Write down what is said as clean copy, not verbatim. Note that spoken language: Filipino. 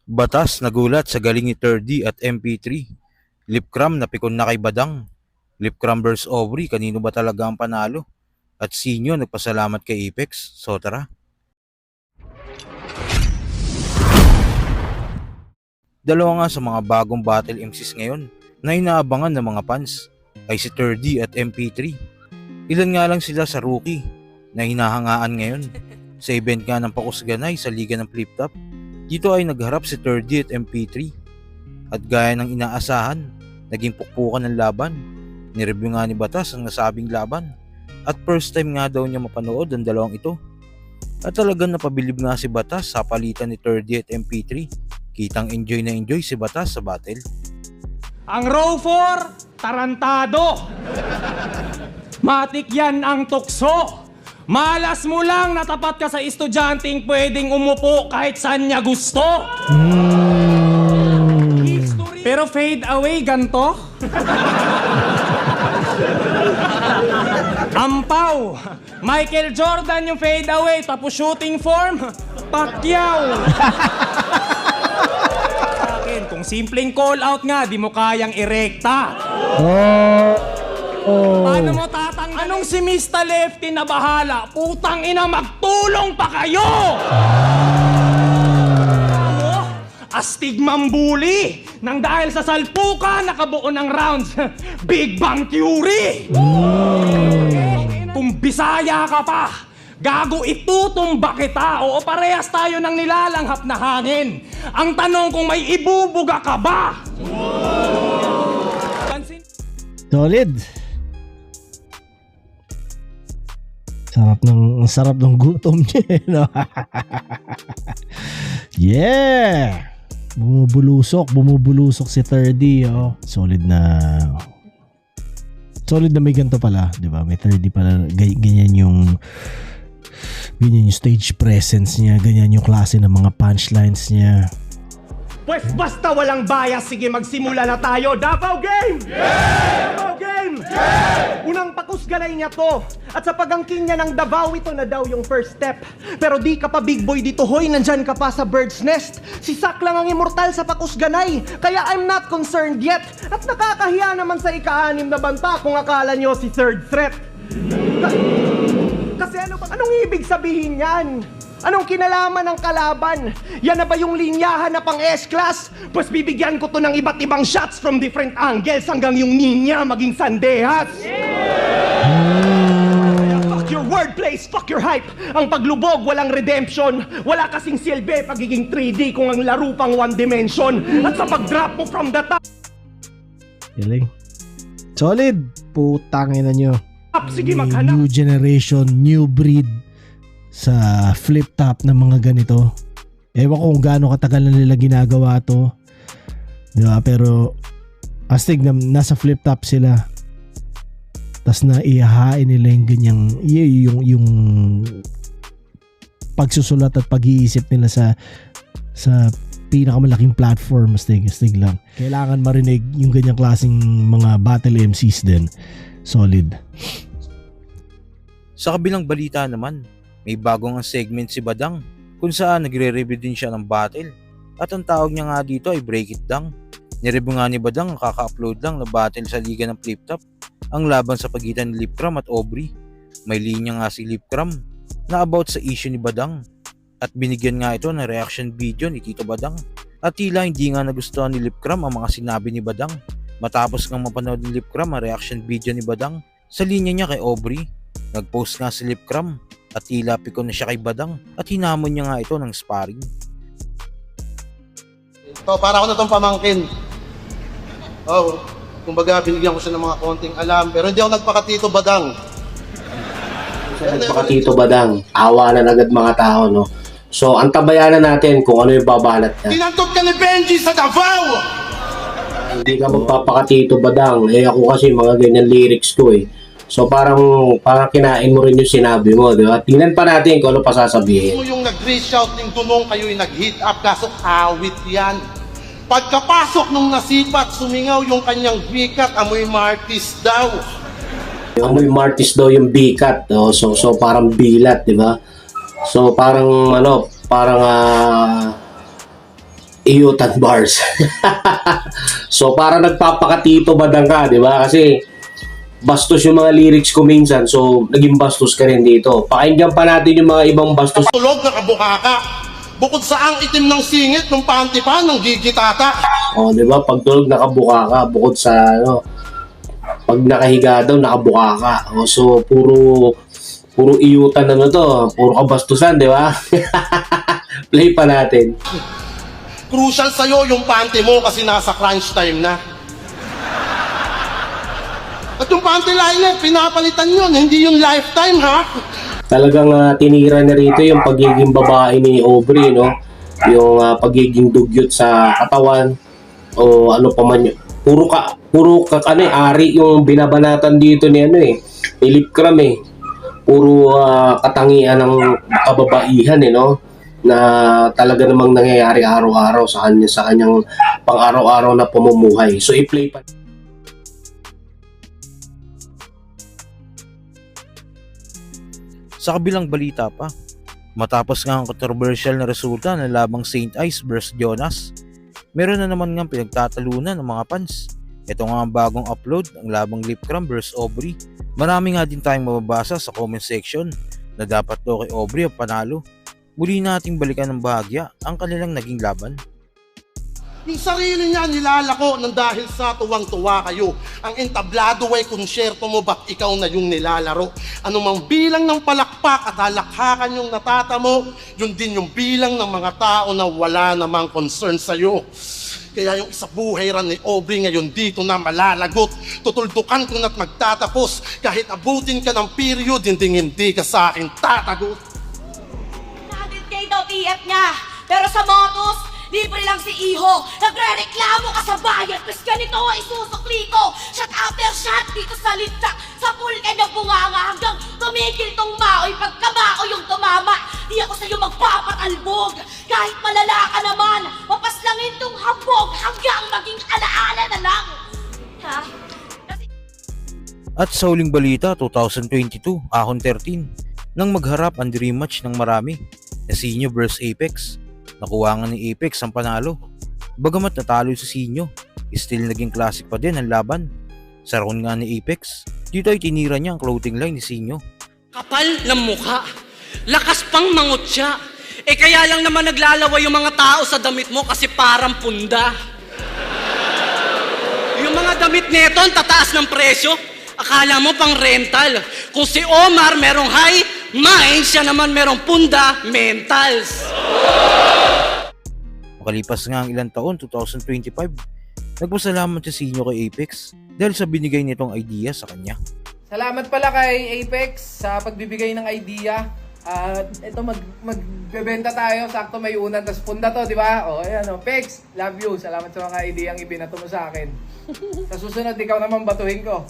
Batas nagulat sa galing ni 3D at MP3. Lipcram napikon na kay Badang. Lipcram vs Aubrey, kanino ba talaga ang panalo? At Sinyo nagpasalamat kay Apex. So tara. Dalawa nga sa mga bagong battle MCs ngayon na inaabangan ng mga fans ay si 3D at MP3. Ilan nga lang sila sa rookie na hinahangaan ngayon. Sa event nga ng Pakusganay sa Liga ng Flip Top, dito ay nagharap si 3D at MP3. At gaya ng inaasahan, naging pukpukan ng laban. Nireview nga ni Batas ang nasabing laban. At first time nga daw niya mapanood ang dalawang ito. At talagang napabilib nga si Batas sa palitan ni 3D at MP3. Kitang enjoy na enjoy si Batas sa battle. Ang row 4, tarantado. Matik yan ang tukso. Malas mo lang natapat ka sa estudyanteng pwedeng umupo kahit saan niya gusto. Pero fade away ganto. Ampaw, Michael Jordan yung fade away tapos shooting form, Pacquiao. Kung simpleng call out nga, di mo kayang erekta. Paano mo tatanggalin? Anong si Mr. Lefty na bahala? Putang ina, magtulong pa kayo! Astig mambuli nang dahil sa salpuka nakabuo ng rounds. Big Bang Theory! Kung Bisaya ka pa, gago itutumba kita. Oo, parehas tayo ng nilalanghap na hangin. Ang tanong kung may ibubuga ka ba? Solid. Sarap ng gutom niya, no? Yeah. Bumubulusok si 3D, oh. Solid na may ganito pala, 'di ba? May 3D pala, ganyan yung stage presence niya, ganyan yung klase ng mga punchlines niya. Pues basta walang bias, sige magsimula na tayo. Davao Game! Yeah! Davao Game! Yeah! Unang pakusgalay niya to. At sa pagangkin niya ng Davao, ito na daw yung first step. Pero di ka pa big boy dito, hoy, nandyan ka pa sa bird's nest. Si Sak lang ang immortal sa pakusganay. Kaya I'm not concerned yet. At nakakahiya naman sa ika-6 na banta kung akala nyo si third threat. Kasi anong ibig sabihin yan? Anong kinalaman ng kalaban? Yan na ba yung linyahan na pang S-class? Pues bibigyan ko to ng iba't ibang shots from different angles hanggang yung ninya maging sandehas. Fuck your wordplays, fuck your hype. Ang paglubog, walang redemption. Wala kasing silbi, pagiging 3D kung ang laro pang one dimension. At sa pag-drop mo from the top, Galing. Solid. Putangin na nyo. sige maghanap. New generation, new breed sa flip top ng mga ganito. Ewan ko kung gaano katagal na nila ginagawa to, diba? Pero astig na nasa flip top sila, tas na ihahain nila yung ganyang yung pagsusulat at pag-iisip nila sa pinakamalaking platform. Astig lang. Kailangan marinig yung ganyang klaseng mga battle MCs din. Solid. Sa kabilang balita naman, may bagong segment si Badang kung saan nagre-review din siya ng battle. At ang tawag niya nga dito ay Break It Down. Nireview nga ni Badang ang kaka-upload lang na battle sa Liga ng Flip Top, ang laban sa pagitan ni Lipcram at Aubrey. May linya nga si Lipcram na about sa issue ni Badang at binigyan nga ito ng reaction video ni Tito Badang. At tila hindi nga nagustuhan ni Lipcram ang mga sinabi ni Badang. Matapos nga mapanood ni Lipcram ang reaction video ni Badang sa linya niya kay Aubrey, nag-post nga si Lipcram at tila pikon na siya kay Badang at hinamon niya nga ito ng sparring. So, para ako na itong pamangkin. Oh, kumbaga binigyan ko siya ng mga konting alam, pero hindi ako nagpakatito Badang. Nagpakatito Badang, awa na agad mga tao, no? So, antabayanan natin kung ano yung babalat niya. Tinantot ka ni Benji sa Davao! Hindi ka magpapakatito Badang, ako kasi mga ganyan lyrics ko eh. So parang kinain mo rin yung sinabi mo, di ba? Tingnan pa natin kung ano pa sasabihin. Yung nag-reach out ng dunong kayo'y nag-hit up, kaso awit yan. Pagkapasok nung nasipat, sumingaw yung kanyang bikat, amoy Martis daw. Amoy Martis daw yung bikat, no? So parang bilat, di ba? So parang Iyutan bars. So, para nagpapakatito badang ka, di ba? Kasi, bastos yung mga lyrics ko minsan. So, naging bastos ka rin dito. Pakinggan pa natin yung mga ibang bastos. Tulog, nakabuka ka. Bukod sa ang itim ng singit, ng panty pa, ng gigitata. O, di ba? Pag tulog, nakabuka ka. Bukod sa, pag nakahiga daw, nakabuka ka. O, so, puro iyutan to. Puro kabastusan, di ba? Play pa natin. Crucial sa'yo yung panty mo kasi nasa crunch time na. At yung panty liner, pinapalitan yun, hindi yung lifetime, ha? Talagang tinira na rito yung pagiging babae ni Aubrey, no? Yung pagiging dugyot sa katawan o ano pa man yun. Puro ari yung binabanatan dito ni ni Lip Cram eh. Puro katangian ng kababaihan no? Na talaga namang nangyayari araw-araw sa kanyang pang-araw-araw na pamumuhay. So i-play pa. Sa kabilang balita pa, matapos nga ang controversial na resulta ng labang Saint Ice vs Jonas, meron na naman nga pinagtatalunan ng mga fans. Ito nga ang bagong upload ng labang Lip Cram vs Aubrey. Marami nga din tayong mababasa sa comment section na dapat daw kay Aubrey ang panalo. Muli nating balikan ng bahagya ang kanilang naging laban. Yung sarili niya nilalako nang dahil sa tuwang-tuwa kayo. Ang entablado ay konsyerto mo, ba't ikaw na yung nilalaro? Anumang bilang ng palakpak at halakhakan yung natatamo, yun din yung bilang ng mga tao na wala namang concern sa'yo. Kaya yung isa buhay ran ni Aubrey ngayon dito na malalagot. Tutuldukan ko na't magtatapos. Kahit abutin ka ng period, hindi ka sa akin tatagot. Kay daw TF niya, pero sa motos, libre lang si Iho. Nagre-reklamo ka sa bayan, mas ganito ay susukli ko. Shot after shot dito sa lintak, sa pool ka na bunganga hanggang tumigil tong maoy. Pagkamao yung tumama, di ako sa'yo magpapatalbog. Kahit malala ka naman, mapaslangin tong hambog hanggang maging alaala na lang. Ha? At sa huling balita, 2022, Ahon 13, nang magharap ang rematch ng marami, na Sinyo vs Apex. Nakuha nga ni Apex ang panalo. Bagamat natalo si Sinyo, still naging classic pa din ang laban. Sa round nga ni Apex, dito ay tinira niya ang clothing line ni Sinyo. Kapal ng mukha, lakas pang mangutya. Kaya lang naman naglalaway yung mga tao sa damit mo kasi parang punda. Yung mga damit neto ang tataas ng presyo. Akala mo pang rental. Kung si Omar merong high mind, siya naman merong punda mentals. Makalipas nga ang ilang taon, 2025, nagpasalamat si Sinyo kay Apex dahil sa binigay nitong idea sa kanya. Salamat pala kay Apex sa pagbibigay ng idea. Ito magbebenta tayo, sakto may unan, tas punda to, di ba? O, ayan o. Pex, love you. Salamat sa mga ideyang ibinato mo sa akin. Sa susunod, ikaw naman batuhin ko.